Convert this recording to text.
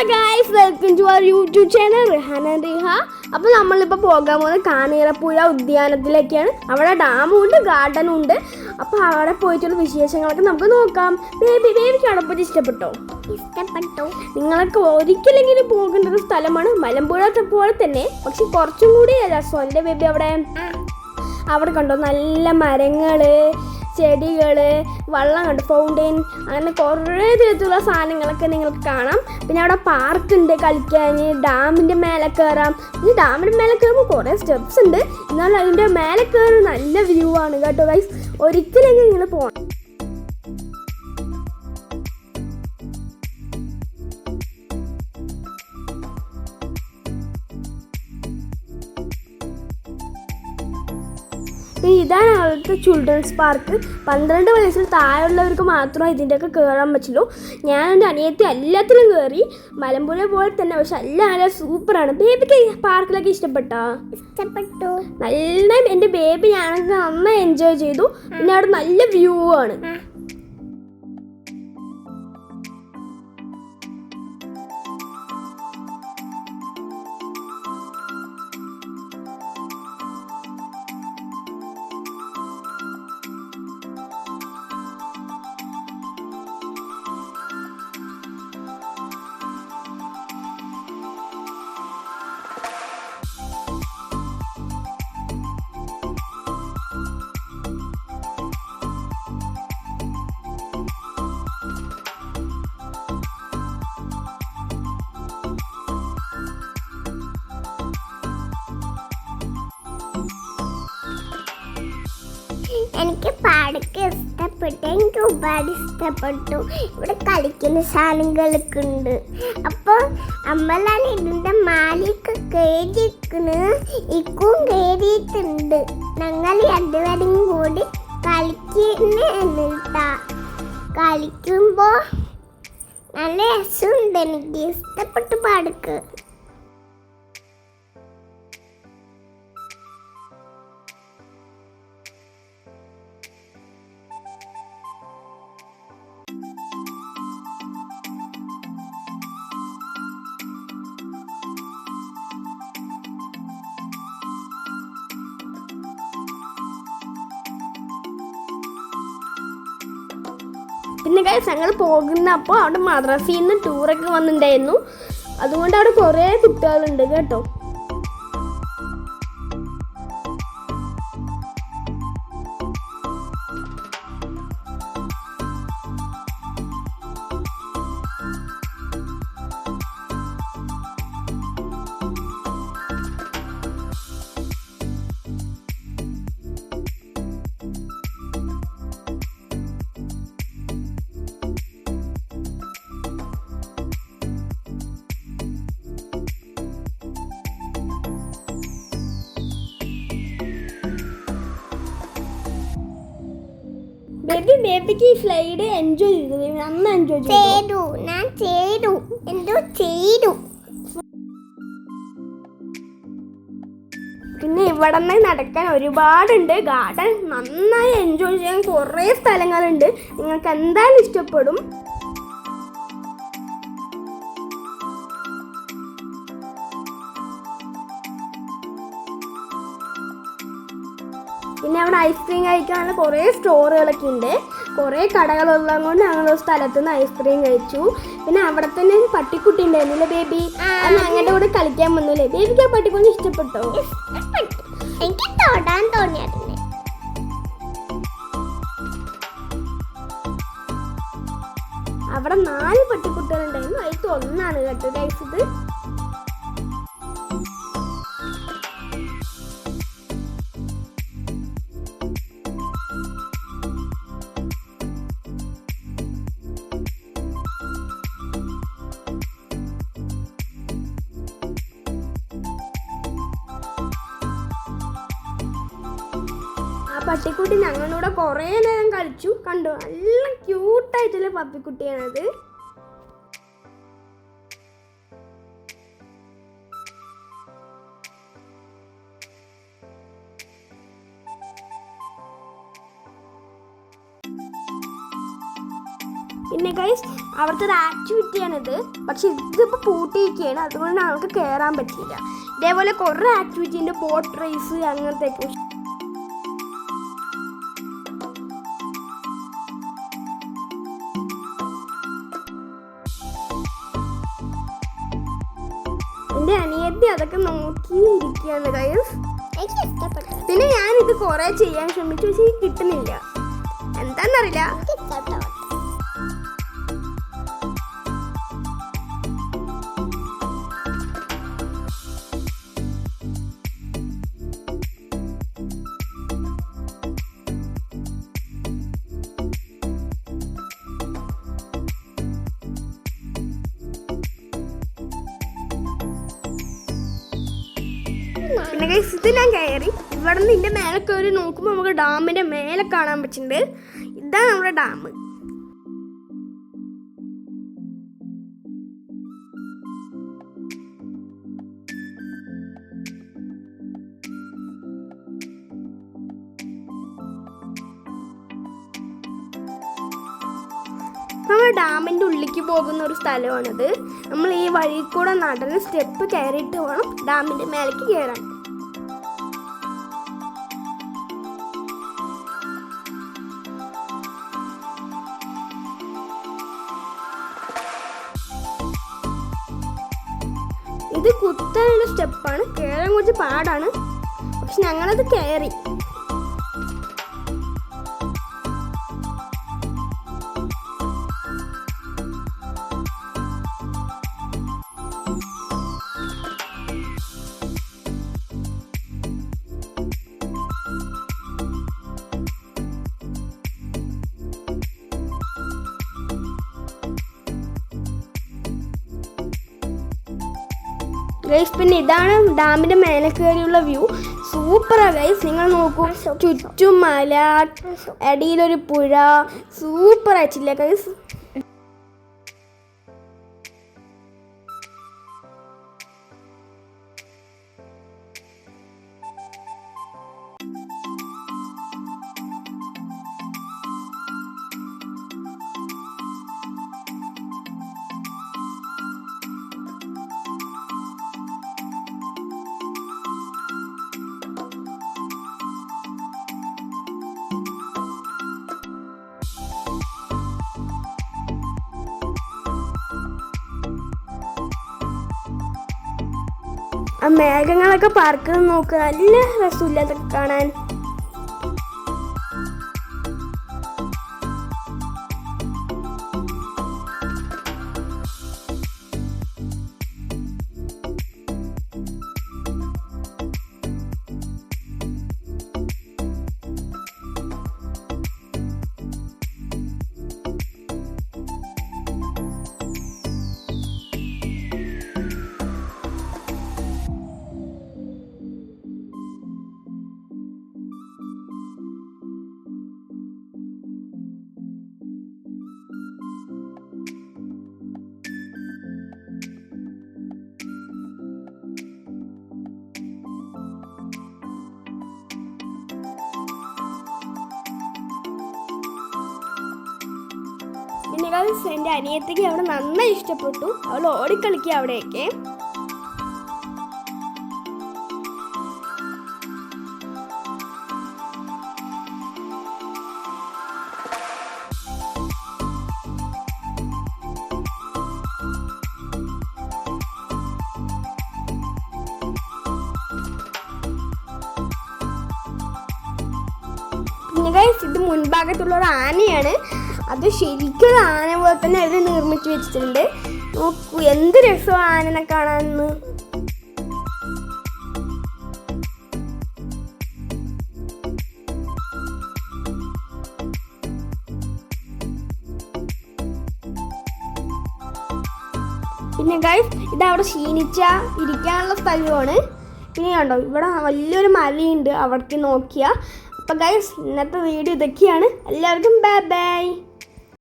Guys, welcome to our YouTube channel Rihana Riha. അപ്പോൾ നമ്മളിപ്പോൾ പോകാൻ പോകുന്നത് കാണിയറപ്പുഴ ഉദ്യാനത്തിലേക്കാണ്. അവിടെ ഡാമും ഉണ്ട്, ഗാർഡനും ഉണ്ട്. അപ്പോൾ അവിടെ പോയിട്ടുള്ള വിശേഷങ്ങളൊക്കെ നമുക്ക് നോക്കാം. ബേബിക്ക് അവിടെ പോയിട്ട് ഇഷ്ടപ്പെട്ടോ? നിങ്ങൾക്ക് ഒരിക്കലെങ്കിലും പോകേണ്ട ഒരു സ്ഥലമാണ്. മലമ്പുഴ പോലെ തന്നെ, പക്ഷെ കുറച്ചും കൂടി രസം. എൻ്റെ ബേബി അവിടെ കണ്ടോ, നല്ല മരങ്ങൾ, ചെടികൾ, വെള്ളം കണ്ടു, ഫൗണ്ടെയിൻ, അങ്ങനെ കുറേ തരത്തിലുള്ള സാധനങ്ങളൊക്കെ നിങ്ങൾക്ക് കാണാം. പിന്നെ അവിടെ പാർക്കുണ്ട് കളിക്കാൻ, ഡാമിൻ്റെ മേലെ കയറാം. പിന്നെ ഡാമിൻ്റെ മേലെ കയറുമ്പോൾ കുറേ സ്റ്റെപ്സ് ഉണ്ട്, എന്നാൽ അതിൻ്റെ മേലെ കയറി നല്ല വ്യൂ ആണ് കേട്ടോ ഗൈസ്. ഒരിക്കലെങ്കിലും ഇങ്ങനെ പോകണം. ഇതാണ് അവിടുത്തെ ചിൽഡ്രൻസ് പാർക്ക്. 12 വയസ്സിൽ താഴെയുള്ളവർക്ക് മാത്രമേ ഇതിൻ്റെയൊക്കെ കയറാൻ പറ്റുള്ളൂ. ഞാൻ എൻ്റെ അനിയത്തി എല്ലാത്തിലും കയറി, മലമ്പുഴ പോലെ തന്നെ. പക്ഷെ എല്ലാം സൂപ്പറാണ്. ബേബിക്ക് പാർക്കിലൊക്കെ ഇഷ്ടപ്പെട്ടോ? ഇഷ്ടപ്പെട്ടു. നല്ല എൻ്റെ ബേബി ഞാനൊക്കെ നന്നായി എൻജോയ് ചെയ്തു. പിന്നെ അവിടെ നല്ല വ്യൂ ആണ്. എനിക്ക് പാടൊക്കെ ഇഷ്ടപ്പെട്ടു. എനിക്ക് ഒരുപാട് ഇഷ്ടപ്പെട്ടു. ഇവിടെ കളിക്കുന്ന സാധനങ്ങളൊക്കെ ഉണ്ട്. അപ്പോൾ നമ്മളാണ് ഇതിൻ്റെ മാലയൊക്കെ കയറിയിരിക്കണ്. ഇക്കും കയറിയിട്ടുണ്ട്. ഞങ്ങൾ രണ്ടുപേരും കൂടി കളിക്കുന്ന കളിക്കുമ്പോൾ നല്ല രസമുണ്ട്. എനിക്ക് ഇഷ്ടപ്പെട്ടു പാടക്ക്. പിന്നെ ഗൈസ്, ഞങ്ങൾ പോകുന്നപ്പോൾ അവിടെ മദ്രസയിൽ നിന്ന് ടൂറൊക്കെ വന്നിട്ടുണ്ടായിരുന്നു. അതുകൊണ്ട് അവിടെ കുറേ കുട്ടികളുണ്ട് കേട്ടോ. ബേബിക്ക് ഈ സ്ലൈഡ് എൻജോയ് ചെയ്തു. നന്ന എൻജോയ് ചെയ്തു. ഞാൻ ചെയ്തു. എന്തോ ചെയ്തു. പിന്നെ ഇവിടെ നിന്ന് നടക്കാൻ ഒരുപാടുണ്ട്. ഗാർഡൻ നന്നായി എൻജോയ് ചെയ്യാൻ കുറേ സ്ഥലങ്ങളുണ്ട്. നിങ്ങൾക്ക് എന്തായാലും ഇഷ്ടപ്പെടും. പിന്നെ അവിടെ ഐസ്ക്രീം കഴിക്കാനുള്ള കുറേ സ്റ്റോറുകളൊക്കെ ഉണ്ട്. കുറേ കടകളുള്ളത് കൊണ്ട് ഞങ്ങൾ സ്ഥലത്ത് നിന്ന് ഐസ്ക്രീം കഴിച്ചു. പിന്നെ അവിടെ തന്നെ ഒരു പട്ടിക്കുട്ടി ഉണ്ടായിരുന്നില്ലേ ബേബി? അത് ഞങ്ങളുടെ കൂടെ കളിക്കാൻ വന്നില്ലേ? ബേബിക്ക് ആ പട്ടിക്കുട്ടി ഇഷ്ടപ്പെട്ടോ? എനിക്ക് തൊടാൻ തോന്നിയായിരുന്നു. അവിടെ 4 പട്ടിക്കുട്ടികളുണ്ടായിരുന്നു. അതിൽ ഒന്നാണ് കേട്ടോ ഗൈസ് ഇത്. പട്ടിക്കുട്ടി ഞങ്ങളുടെ കുറേ നേരം കളിച്ചു. കണ്ടു, നല്ല ക്യൂട്ടായിട്ടുള്ള പപ്പിക്കുട്ടിയാണത്. പിന്നെ ഗൈസ് അവിടുത്തെ ഒരു ആക്ടിവിറ്റിയാണിത്. പക്ഷെ ഇതിപ്പോൾ പൂട്ടിയിരിക്കുകയാണ്, അതുകൊണ്ട് നമുക്ക് കയറാൻ പറ്റിയില്ല. ഇതേപോലെ കുറേ ആക്ടിവിറ്റി ഉണ്ട്, ബോട്ട് റേസ് അങ്ങനത്തെയൊക്കെ. എൻ്റെ അനിയത്തി അതൊക്കെ നോക്കിയിരിക്കുകയാണ് ഗൈസ്. എനിക്ക് ഇഷ്ടപ്പെട്ടു. പിന്നെ ഞാനിത് കുറേ ചെയ്യാൻ ശ്രമിച്ചു, പക്ഷേ എനിക്ക് കിട്ടുന്നില്ല, എന്താണെന്നറിയില്ല. എനിക്ക് ഇഷ്ടപ്പെട്ടു. പിന്നെ ഗൈസ് ഇത് ഞാൻ കയറി. ഇവിടെ നിന്ന് ഇതിൻ്റെ മേലെ കയറി നോക്കുമ്പോൾ നമുക്ക് ഡാമിൻ്റെ മേലെ കാണാൻ പറ്റുന്നുണ്ട്. ഇതാണ് നമ്മുടെ ഡാം. നമ്മൾ ഡാമിൻ്റെ ഉള്ളിലേക്ക് പോകുന്ന ഒരു സ്ഥലമാണിത്. നമ്മൾ ഈ വഴി കൂടെ നടന്ന് സ്റ്റെപ്പ് കയറിയിട്ട് വേണം ഡാമിൻ്റെ മേലേക്ക് കയറാൻ. ഇത് കുത്താനുള്ള സ്റ്റെപ്പാണ്, കയറാൻ കുറച്ച് പാടാണ്, പക്ഷെ ഞങ്ങളത് കയറി. ഗൈസ് പിന്നെ ഇതാണ് ഡാമിൻ്റെ മേലെ കയറിയുള്ള വ്യൂ. സൂപ്പറാണ് ഗൈസ്, നിങ്ങൾ നോക്കൂ, ചുറ്റും മല, ഇടയിലൊരു പുഴ, സൂപ്പർ ആയിട്ടില്ലേ ഗൈസ്? ആ മേഘങ്ങളൊക്കെ പറക്കുന്നത് നോക്കുക, നല്ല രസമില്ല അതൊക്കെ കാണാൻ. പിന്നെ എൻ്റെ അനിയത്തിക്ക് അവിടെ നന്നായി ഇഷ്ടപ്പെട്ടു, അവൾ ഓടിക്കളിക്കുക അവിടെയൊക്കെ. പിന്നെ ഗൈസ് ഇത് മുൻഭാഗത്തുള്ള ഒരു ആനയാണ്. അത് ശരിക്കും ആന പോലെ തന്നെ അവർ നിർമ്മിച്ചു വെച്ചിട്ടുണ്ട്. നോക്കൂ എന്ത് രസമാണ് ആനനെ കാണാനെന്ന്. പിന്നെ ഗൈസ് ഇത് അവിടെ ക്ഷീണിച്ച ഇരിക്കാനുള്ള സ്ഥലമാണ്. പിന്നെ കണ്ടോ ഇവിടെ വലിയൊരു മലയുണ്ട് അവിടേക്ക് നോക്കിയാൽ. അപ്പോൾ ഗൈസ് ഇന്നത്തെ വീഡിയോ ഇതൊക്കെയാണ്. എല്ലാവർക്കും ബൈ ബൈ.